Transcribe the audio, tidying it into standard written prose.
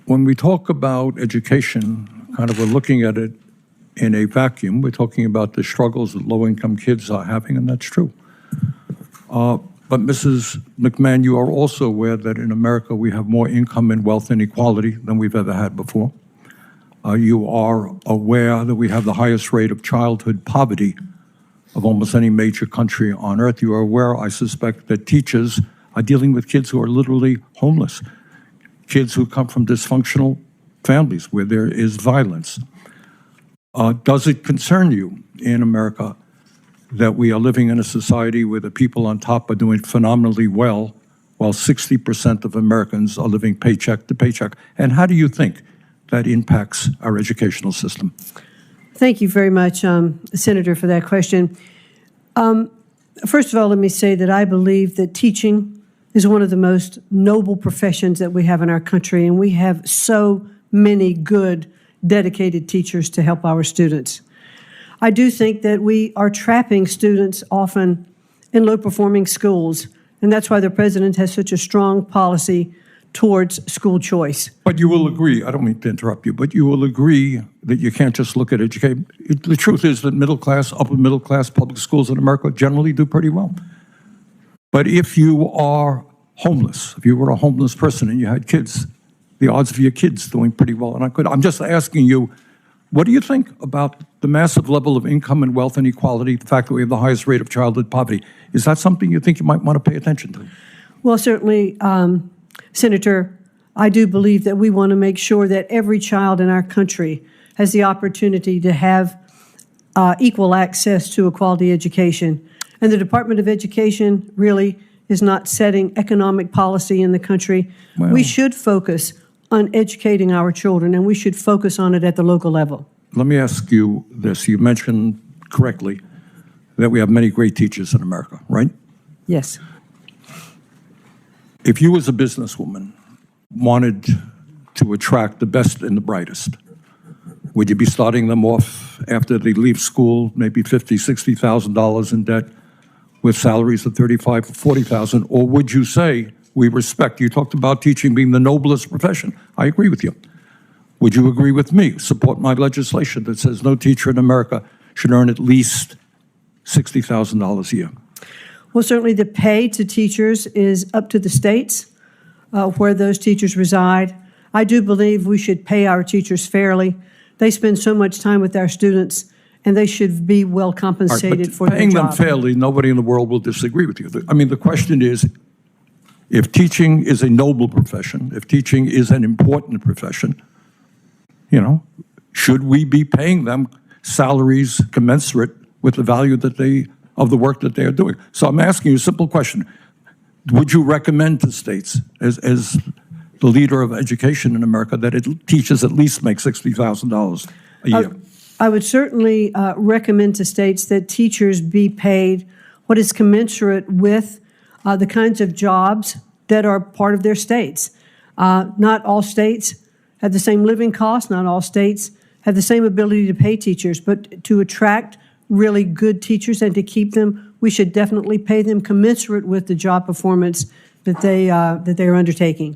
When we talk about education, kind of we're looking at it in a vacuum. We're talking about the struggles that low-income kids are having, and that's true. But Mrs. McMahon, you are also aware that in America we have more income and wealth inequality than we've ever had before. You are aware that we have the highest rate of childhood poverty of almost any major country on earth. You are aware, I suspect, that teachers are dealing with kids who are literally homeless, kids who come from dysfunctional families where there is violence. Does it concern you in America that we are living in a society where the people on top are doing phenomenally well, while 60% of Americans are living paycheck to paycheck? And how do you think that impacts our educational system? Thank you very much, Senator, for that question. First of all, let me say that I believe that teaching is one of the most noble professions that we have in our country, and we have so many good, dedicated teachers to help our students. I do think that we are trapping students often in low-performing schools, and that's why the president has such a strong policy towards school choice. But you will agree, I don't mean to interrupt you, but you will agree that you can't just look at education. The truth is that middle class, upper middle class public schools in America generally do pretty well. But if you are homeless, if you were a homeless person and you had kids, the odds of your kids doing pretty well, and I'm just asking you, what do you think about the massive level of income and wealth inequality, the fact that we have the highest rate of childhood poverty? Is that something you think you might want to pay attention to? Well, certainly, Senator, I do believe that we want to make sure that every child in our country has the opportunity to have equal access to a quality education. And the Department of Education really is not setting economic policy in the country. Well, we should focus on educating our children, and we should focus on it at the local level. Let me ask you this. You mentioned correctly that we have many great teachers in America, right? Yes. If you as a businesswoman wanted to attract the best and the brightest, would you be starting them off after they leave school, maybe $50,000, $60,000 in debt with salaries of $35,000 or $40,000? Or would you say, we respect, you talked about teaching being the noblest profession. I agree with you. Would you agree with me, support my legislation that says no teacher in America should earn at least $60,000 a year? Well, certainly the pay to teachers is up to the states where those teachers reside. I do believe we should pay our teachers fairly. They spend so much time with our students, and they should be well compensated for their job. Paying them fairly, nobody in the world will disagree with you. I mean, the question is, if teaching is a noble profession, if teaching is an important profession, you know, should we be paying them salaries commensurate with the value that of the work that they are doing? So I'm asking you a simple question. Would you recommend to states, as the leader of education in America, that teachers at least make $60,000 a year? I would certainly recommend to states that teachers be paid what is commensurate with the kinds of jobs that are part of their states. Not all states have the same living costs. Not all states have the same ability to pay teachers, but to attract really good teachers and to keep them, we should definitely pay them commensurate with the job performance that they are undertaking.